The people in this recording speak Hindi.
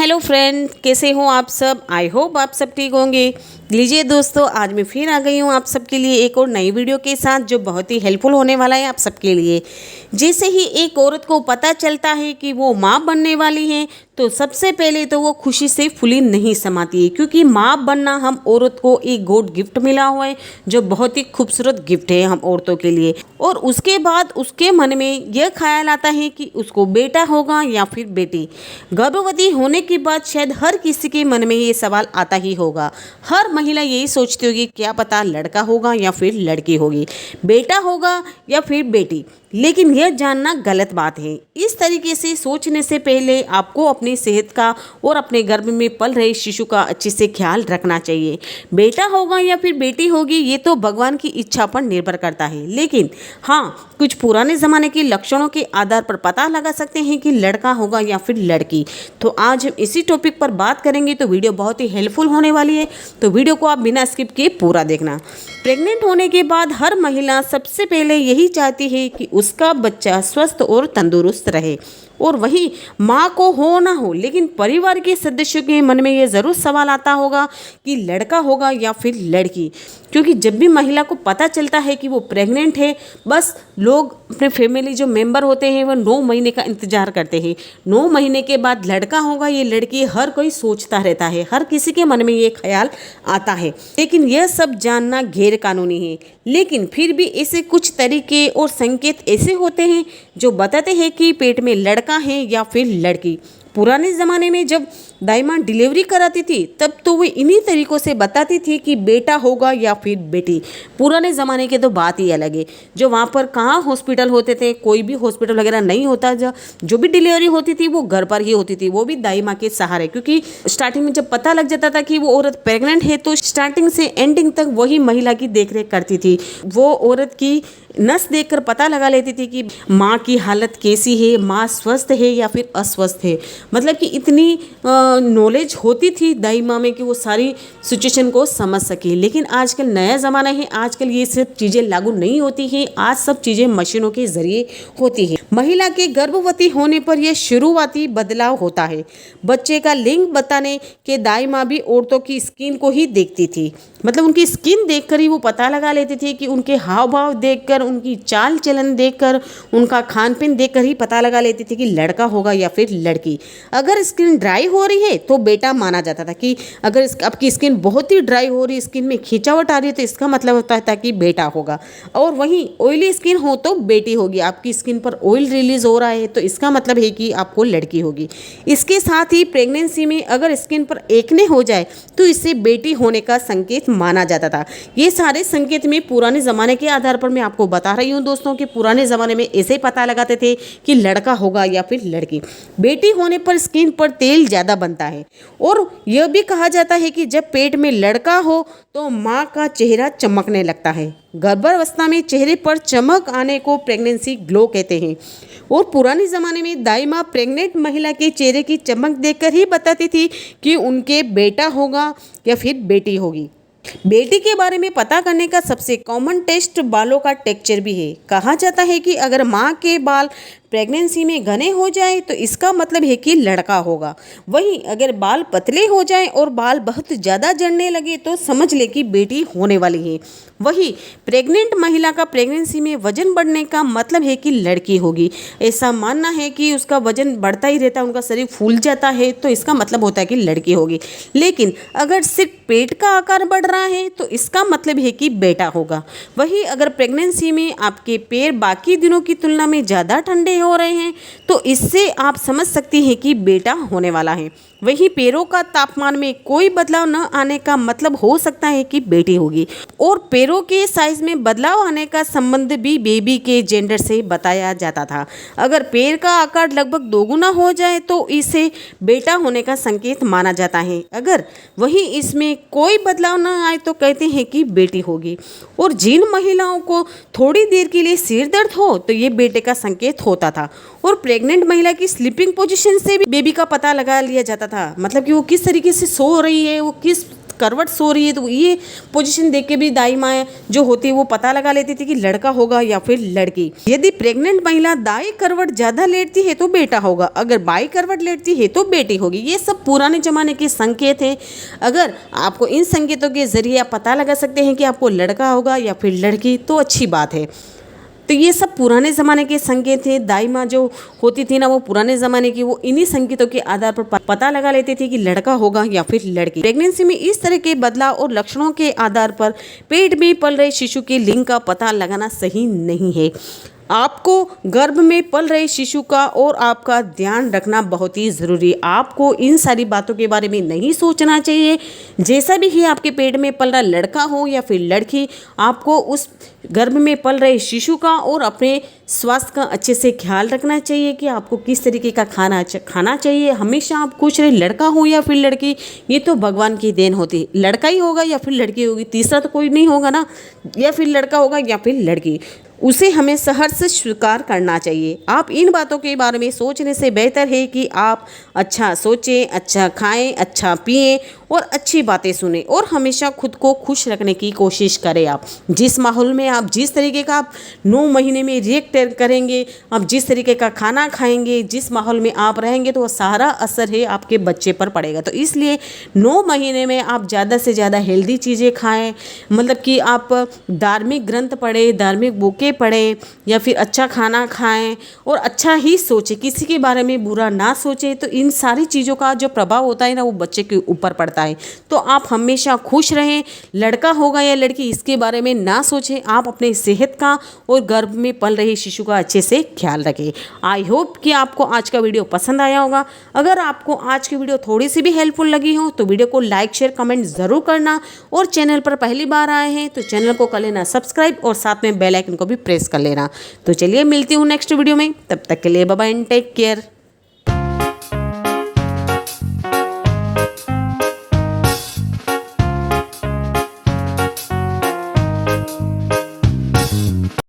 हेलो फ्रेंड, कैसे हो आप सब। आई होप आप सब ठीक होंगे। लीजिए दोस्तों, आज मैं फिर आ गई हूँ आप सबके लिए एक और नई वीडियो के साथ जो बहुत ही हेल्पफुल होने वाला है आप सबके लिए। जैसे ही एक औरत को पता चलता है कि वो माँ बनने वाली है तो सबसे पहले तो वो खुशी से फुली नहीं समाती है, क्योंकि माँ बनना हम औरत को एक गॉड गिफ्ट मिला हुआ है जो बहुत ही खूबसूरत गिफ्ट है हम औरतों के लिए। और उसके बाद उसके मन में यह ख्याल आता है कि उसको बेटा होगा या फिर बेटी। गर्भवती होने के बाद शायद हर किसी के मन में ये सवाल आता ही होगा। हर महिला यही सोचती होगी क्या पता लड़का होगा या फिर लड़की होगी, बेटा होगा या फिर बेटी। लेकिन यह जानना गलत बात है। इस तरीके से सोचने से पहले आपको अपनी सेहत का और अपने गर्भ में पल रहे शिशु का अच्छे से ख्याल रखना चाहिए। बेटा होगा या फिर बेटी होगी ये तो भगवान की इच्छा पर निर्भर करता है, लेकिन हाँ, कुछ पुराने ज़माने के लक्षणों के आधार पर पता लगा सकते हैं कि लड़का होगा या फिर लड़की। तो आज हम इसी टॉपिक पर बात करेंगे, तो वीडियो बहुत ही हेल्पफुल होने वाली है, तो वीडियो को आप बिना स्किप किए पूरा देखना। प्रेग्नेंट होने के बाद हर महिला सबसे पहले यही चाहती है कि उसका बच्चा स्वस्थ और तंदुरुस्त रहे, और वही माँ को हो ना हो, लेकिन परिवार के सदस्यों के मन में ये ज़रूर सवाल आता होगा कि लड़का होगा या फिर लड़की। क्योंकि जब भी महिला को पता चलता है कि वो प्रेग्नेंट है, बस लोग अपने फैमिली जो मेंबर होते हैं वो 9 महीने का इंतज़ार करते हैं। 9 महीने के बाद लड़का होगा ये लड़की, हर कोई सोचता रहता है, हर किसी के मन में ये ख्याल आता है। लेकिन यह सब जानना गैर कानूनी है। लेकिन फिर भी ऐसे कुछ तरीके और संकेत ऐसे होते हैं जो बताते हैं कि पेट में लड़का है या फिर लड़की। पुराने ज़माने में जब दाई माँ डिलीवरी कराती थी तब तो वो इन्हीं तरीक़ों से बताती थी कि बेटा होगा या फिर बेटी। पुराने ज़माने के तो बात ही अलग है। जो वहाँ पर कहाँ हॉस्पिटल होते थे, कोई भी हॉस्पिटल वगैरह नहीं होता। जो भी डिलीवरी होती थी वो घर पर ही होती थी, वो भी दाई माँ के सहारे। क्योंकि स्टार्टिंग में जब पता लग जाता था कि वो औरत प्रेग्नेंट है तो स्टार्टिंग से एंडिंग तक वही महिला की देखरेख करती थी। वो औरत की नस देखकर पता लगा लेती थी कि माँ की हालत कैसी है, माँ स्वस्थ है या फिर अस्वस्थ है। मतलब कि इतनी नॉलेज होती थी दाई माँ में कि वो सारी सिचुएशन को समझ सके। लेकिन आजकल नया ज़माना है, आजकल ये सब चीज़ें लागू नहीं होती हैं। आज सब चीज़ें मशीनों के ज़रिए होती है। महिला के गर्भवती होने पर यह शुरुआती बदलाव होता है। बच्चे का लिंग बताने के दाई माँ भी औरतों की स्किन को ही देखती थी। मतलब उनकी स्किन देखकर ही वो पता लगा लेती थी कि उनके हाव भाव देखकर, उनकी चाल चलन देखकर, उनका खान पीन देखकर ही पता लगा लेती थी कि लड़का होगा या फिर लड़की। अगर स्किन ड्राई हो रही है तो बेटा माना जाता था कि अगर आपकी स्किन बहुत ही ड्राई हो रही है, स्किन में खिंचावट आ रही है तो इसका मतलब होता था कि बेटा होगा। और वहीं ऑयली स्किन हो तो बेटी होगी। आपकी स्किन पर ऑयल रिलीज हो रहा है तो इसका मतलब है कि आपको लड़की होगी। इसके साथ ही प्रेगनेंसी में अगर स्किन पर एक्ने हो जाए तो इससे बेटी होने का संकेत माना जाता था। ये सारे संकेत में पुराने ज़माने के आधार पर मैं आपको बता रही हूँ दोस्तों कि पुराने ज़माने में ऐसे पता लगाते थे कि लड़का होगा या फिर लड़की। बेटी होने पर स्किन पर तेल ज़्यादा बनता है, और यह भी कहा जाता है कि जब पेट में लड़का हो तो माँ का चेहरा चमकने लगता है। गर्भावस्था में चेहरे पर चमक आने को प्रेगनेंसी ग्लो कहते हैं। और पुराने ज़माने में दाई माँ प्रेग्नेंट महिला के चेहरे की चमक देखकर ही बताती थी कि उनके बेटा होगा या फिर बेटी होगी। बेटी के बारे में पता करने का सबसे कॉमन टेस्ट बालों का टेक्सचर भी है। कहा जाता है कि अगर माँ के बाल प्रेगनेंसी में घने हो जाए तो इसका मतलब है कि लड़का होगा। वहीं अगर बाल पतले हो जाएं और बाल बहुत ज़्यादा झड़ने लगे तो समझ ले कि बेटी होने वाली है। वहीं प्रेग्नेंट महिला का प्रेगनेंसी में वजन बढ़ने का मतलब है कि लड़की होगी। ऐसा मानना है कि उसका वजन बढ़ता ही रहता है, उनका शरीर फूल जाता है तो इसका मतलब होता है कि लड़की होगी। लेकिन अगर सिर्फ पेट का आकार बढ़ रहा है तो इसका मतलब है कि बेटा होगा। वहीं अगर प्रेगनेंसी में आपके पैर बाकी दिनों की तुलना में ज़्यादा ठंडे हो रहे हैं तो इससे आप समझ सकती हैं कि बेटा होने वाला है। वहीं पैरों का तापमान में कोई बदलाव न आने का मतलब हो सकता है कि बेटी होगी। और पैरों के साइज में बदलाव आने का संबंध भी बेबी के जेंडर से बताया जाता था। अगर पैर का आकार लगभग दोगुना हो जाए तो इसे बेटा होने का संकेत माना जाता है। अगर वहीं इसमें कोई बदलाव न आए तो कहते हैं कि बेटी होगी। और जिन महिलाओं को थोड़ी देर के लिए सिर दर्द हो तो ये बेटे का संकेत होता था। और प्रेग्नेंट महिला की स्लीपिंग पोजीशन से भी बेबी का पता लगा लिया जाता था। मतलब कि वो किस तरीके से सो रही है, वो किस करवट सो रही है तो ये पोजीशन देख के भी दाई माँ जो होती है वो पता लगा लेती थी कि लड़का होगा या फिर लड़की। यदि प्रेग्नेंट महिला दाई करवट ज़्यादा लेटती है तो बेटा होगा, अगर बाई करवट लेटती है तो बेटी होगी। ये सब पुराने ज़माने के संकेत हैं। अगर आपको इन संकेतों के ज़रिए आप पता लगा सकते हैं कि आपको लड़का होगा या फिर लड़की तो अच्छी बात है। तो ये सब पुराने ज़माने के संकेत थे। दाई माँ जो होती थी ना वो पुराने ज़माने की, वो इन्हीं संकेतों के आधार पर पता लगा लेती थी कि लड़का होगा या फिर लड़की। प्रेगनेंसी में इस तरह के बदलाव और लक्षणों के आधार पर पेट में पल रहे शिशु के लिंग का पता लगाना सही नहीं है। आपको गर्भ में पल रहे शिशु का और आपका ध्यान रखना बहुत ही ज़रूरी है। आपको इन सारी बातों के बारे में नहीं सोचना चाहिए। जैसा भी है आपके पेट में पल रहा लड़का हो या फिर लड़की, आपको उस गर्भ में पल रहे शिशु का और अपने स्वास्थ्य का अच्छे से ख्याल रखना चाहिए कि आपको किस तरीके का खाना चाहिए। हमेशा आप खुश रहे, लड़का हो या फिर लड़की, ये तो भगवान की देन होती है। लड़का ही होगा या फिर लड़की होगी, तीसरा तो कोई नहीं होगा ना। या फिर लड़का होगा या फिर लड़की, उसे हमें सहर्ष स्वीकार करना चाहिए। आप इन बातों के बारे में सोचने से बेहतर है कि आप अच्छा सोचें, अच्छा खाएं, अच्छा पिएं और अच्छी बातें सुनें और हमेशा खुद को खुश रखने की कोशिश करें। आप जिस माहौल में, आप जिस तरीके का आप 9 महीने में रिएक्ट करेंगे, आप जिस तरीके का खाना खाएंगे, जिस माहौल में आप रहेंगे, तो वो सारा असर है आपके बच्चे पर पड़ेगा। तो इसलिए 9 महीने में आप ज़्यादा से ज़्यादा हेल्दी चीज़ें खाएँ, मतलब कि आप धार्मिक ग्रंथ पढ़ें, धार्मिक बुकें पढ़ें या फिर अच्छा खाना खाएं और अच्छा ही सोचें, किसी के बारे में बुरा ना सोचें। तो इन सारी चीज़ों का जो प्रभाव होता है ना वो बच्चे के ऊपर पड़ता है। तो आप हमेशा खुश रहें, लड़का होगा या लड़की इसके बारे में ना सोचें। आप अपने सेहत का और गर्भ में पल रहे शिशु का अच्छे से ख्याल रखें। आई होप कि आपको आज का वीडियो पसंद आया होगा। अगर आपको आज की वीडियो थोड़ी सी भी हेल्पफुल लगी हो तो वीडियो को लाइक शेयर कमेंट ज़रूर करना और चैनल पर पहली बार आए हैं तो चैनल को कर लेना सब्सक्राइब और साथ में बेल आइकन को भी प्रेस कर लेना। तो चलिए मिलती हूँ नेक्स्ट वीडियो में, तब तक के लिए bye bye and take care.